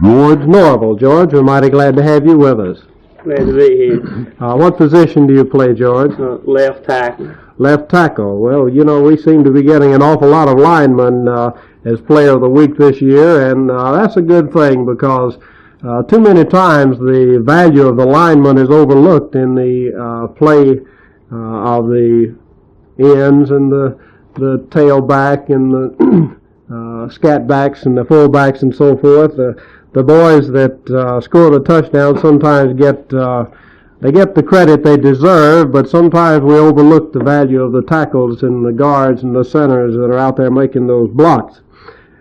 George Norval. George, we're mighty glad to have you with us. Glad to be here. What position do you play, George? Left tackle. Left tackle. Well, you know, we seem to be getting an awful lot of linemen as player of the week this year, and that's a good thing because too many times the value of the lineman is overlooked in the play of the ends and the tailback and the scat backs and the fullbacks and so forth. The boys that score the touchdown sometimes get the credit they deserve, but sometimes we overlook the value of the tackles and the guards and the centers that are out there making those blocks.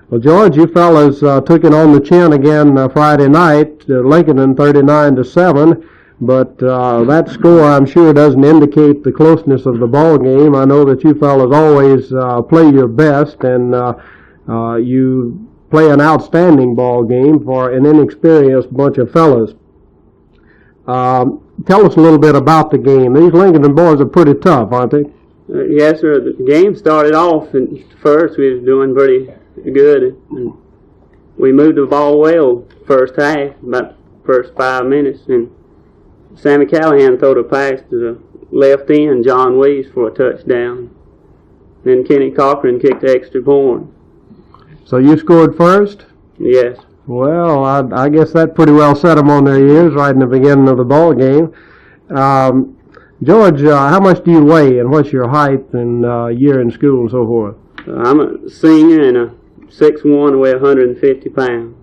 Well, George, you fellas took it on the chin again Friday night, Lincoln 39-7, but that score I'm sure doesn't indicate the closeness of the ball game. I know that you fellas always play your best, and you play an outstanding ball game for an inexperienced bunch of fellas. Tell us a little bit about the game. These Lincoln boys are pretty tough, aren't they? Yes, sir. The game started off, and first we was doing pretty good. And we moved the ball well first half, about the first 5 minutes, and Sammy Callahan threw a pass to the left end, John Wees, for a touchdown. Then Kenny Cochran kicked the extra point. So you scored first? Yes. Well, I guess that pretty well set them on their ears right in the beginning of the ball game. George, how much do you weigh, and what's your height and year in school and so forth? I'm a senior and a 6'1", weigh 150 pounds.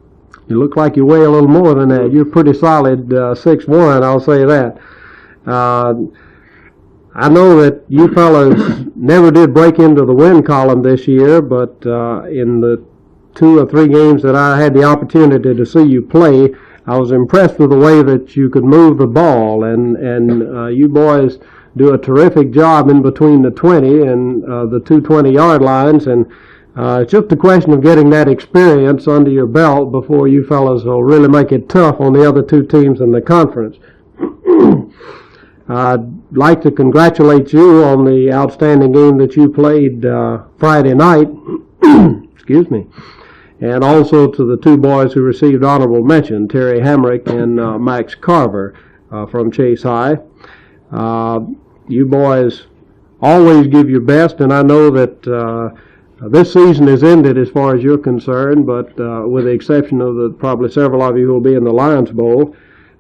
You look like you weigh a little more than that. You're pretty solid 6'1", I'll say that. I know that you fellas never did break into the win column this year, but in the 2 or 3 games that I had the opportunity to see you play, I was impressed with the way that you could move the ball, and you boys do a terrific job in between the 20 and the 2 20-yard lines, and it's just a question of getting that experience under your belt before you fellas will really make it tough on the other 2 teams in the conference. I'd like to congratulate you on the outstanding game that you played Friday night. Excuse me. And also to the 2 boys who received honorable mention, Terry Hamrick and Max Carver from Chase High. You boys always give your best, and I know that this season is ended as far as you're concerned, but with the exception of probably several of you who will be in the Lions Bowl.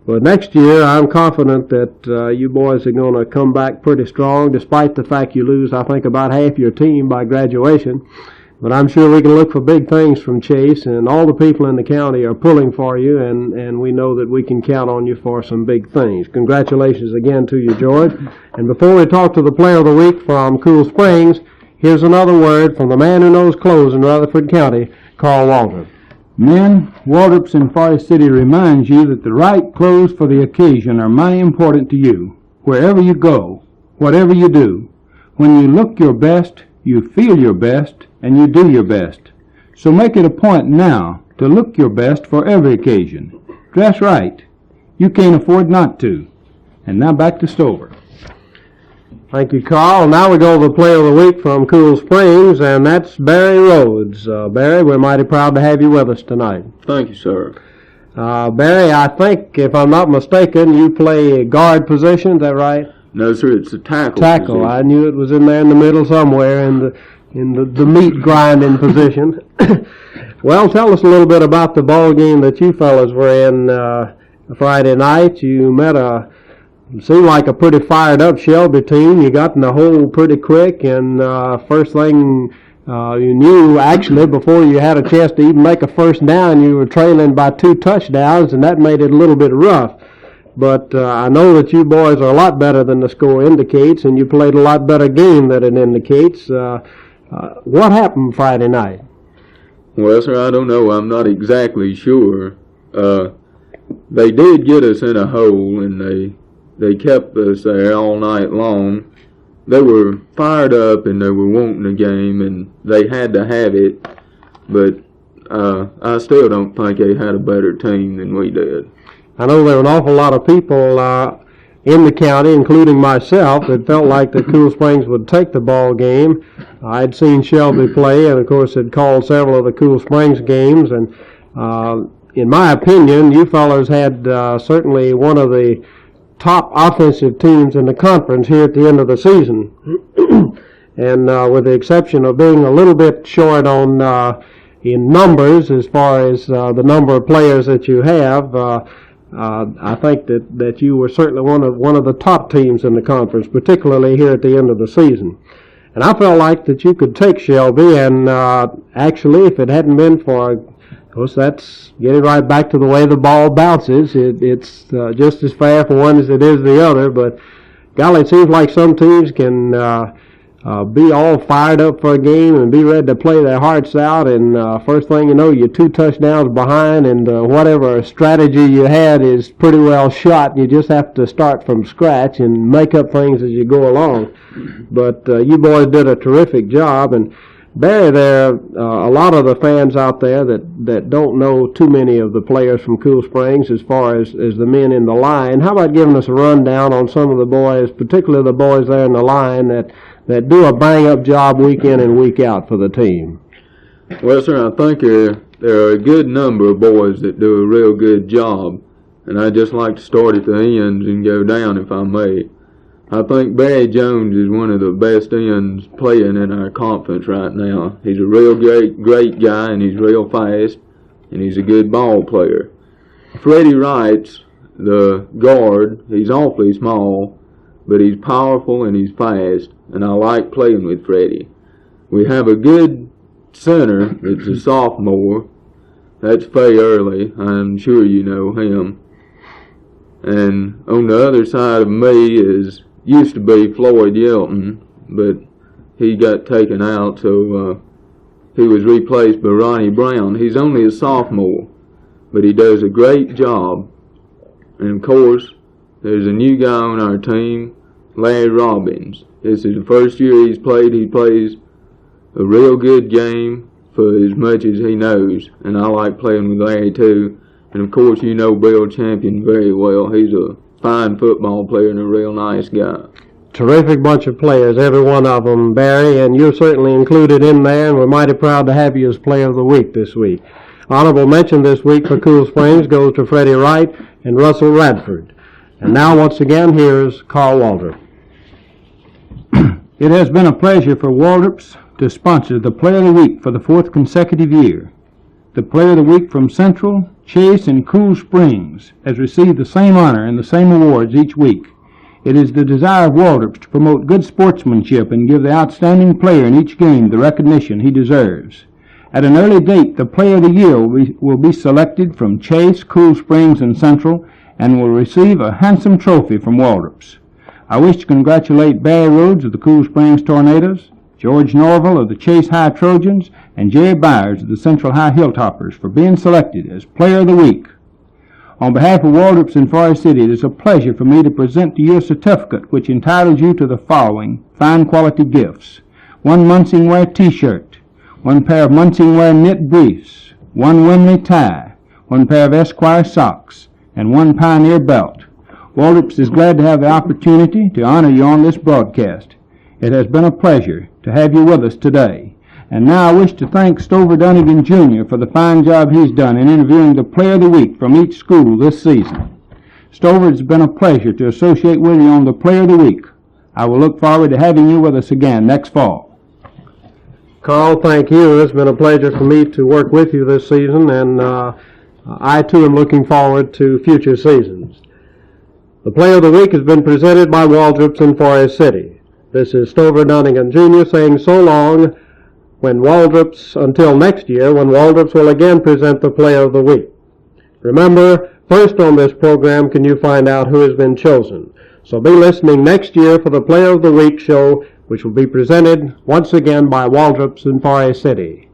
But next year, I'm confident that you boys are going to come back pretty strong, despite the fact you lose, I think, about half your team by graduation. But I'm sure we can look for big things from Chase, and all the people in the county are pulling for you, and we know that we can count on you for some big things. Congratulations again to you, George. And before we talk to the Player of the Week from Cool Springs, here's another word from the man who knows clothes in Rutherford County, Carl Walter. Men, Walterps in Forest City reminds you that the right clothes for the occasion are mighty important to you, wherever you go, whatever you do. When you look your best, you feel your best, and you do your best. So make it a point now to look your best for every occasion. Dress right. You can't afford not to. And now back to Stover. Thank you, Carl. Now we go to the Player of the Week from Cool Springs, and that's Barry Rhodes. Barry, we're mighty proud to have you with us tonight. Thank you, sir. Barry, I think, if I'm not mistaken, you play a guard position, is that right? No, sir, it's a tackle. Tackle. Position. I knew it was in there in the middle somewhere in the meat grinding position. Well, tell us a little bit about the ball game that you fellas were in Friday night. You met seemed like a pretty fired up Shelby team. You got in the hole pretty quick, and first thing you knew, actually, before you had a chance to even make a first down, you were trailing by 2 touchdowns, and that made it a little bit rough. But I know that you boys are a lot better than the score indicates, and you played a lot better game than it indicates. What happened Friday night? Well, sir, I don't know. I'm not exactly sure. They did get us in a hole, and they kept us there all night long. They were fired up, and they were wanting the game, and they had to have it. But I still don't think they had a better team than we did. I know there were an awful lot of people in the county, including myself, that felt like that Cool Springs would take the ball game. I'd seen Shelby play, and of course had called several of the Cool Springs games, and in my opinion, you fellows had certainly one of the top offensive teams in the conference here at the end of the season. And with the exception of being a little bit short on in numbers as far as the number of players that you have, I think that you were certainly one of the top teams in the conference, particularly here at the end of the season. And I felt like that you could take Shelby, and actually, if it hadn't been for, of course, that's getting right back to the way the ball bounces. It's just as fair for one as it is the other, but golly, it seems like some teams can be all fired up for a game and be ready to play their hearts out, and first thing you know, you're 2 touchdowns behind, and whatever strategy you had is pretty well shot, and you just have to start from scratch and make up things as you go along. But you boys did a terrific job, and Barry, there are a lot of the fans out there that don't know too many of the players from Cool Springs as far as the men in the line. How about giving us a rundown on some of the boys, particularly the boys there in the line that do a bang-up job week in and week out for the team? Well, sir, I think there are a good number of boys that do a real good job, and I'd just like to start at the ends and go down, if I may. I think Barry Jones is one of the best ends playing in our conference right now. He's a real great guy, and he's real fast, and he's a good ball player. Freddie Wright's the guard. He's awfully small, but he's powerful and he's fast, and I like playing with Freddie. We have a good center that's a sophomore. That's Faye Early. I'm sure you know him. And on the other side of me used to be Floyd Yelton, but he got taken out, so he was replaced by Ronnie Brown. He's only a sophomore, but he does a great job. And of course, there's a new guy on our team, Larry Robbins. This is the first year he's played. He plays a real good game for as much as he knows, and I like playing with Larry too. And of course, you know Bill Champion very well. He's a fine football player and a real nice guy. Terrific bunch of players, every one of them, Barry, and you're certainly included in there, and we're mighty proud to have you as Player of the Week this week. Honorable mention this week for Cool Springs goes to Freddie Wright and Russell Radford. And now, once again, here's Carl Walter. It has been a pleasure for Waldrops to sponsor the Player of the Week for the 4th consecutive year. The Player of the Week from Central, Chase, and Cool Springs has received the same honor and the same awards each week. It is the desire of Waldrops to promote good sportsmanship and give the outstanding player in each game the recognition he deserves. At an early date, the Player of the Year will be selected from Chase, Cool Springs, and Central, and will receive a handsome trophy from Waldrops. I wish to congratulate Barry Rhodes of the Cool Springs Tornadoes, George Norville of the Chase High Trojans, and Jerry Byers of the Central High Hilltoppers for being selected as Player of the Week. On behalf of Waldrops and Forest City, it is a pleasure for me to present to you a certificate which entitles you to the following fine quality gifts: 1 Munsingwear t-shirt, 1 pair of Munsingwear knit briefs, 1 Wimley tie, 1 pair of Esquire socks, and 1 Pioneer belt. Waldrops is glad to have the opportunity to honor you on this broadcast. It has been a pleasure to have you with us today. And now I wish to thank Stover Dunnigan Jr. for the fine job he's done in interviewing the Player of the Week from each school this season. Stover, it's been a pleasure to associate with you on the Player of the Week. I will look forward to having you with us again next fall. Carl, thank you. It's been a pleasure for me to work with you this season, and I too am looking forward to future seasons. The Player of the Week has been presented by Waldrops in Forest City. This is Stover Dunnigan Jr. saying so long until next year, when Waldrops will again present the Player of the Week. Remember, first on this program can you find out who has been chosen. So be listening next year for the Player of the Week show, which will be presented once again by Waldrops in Forest City.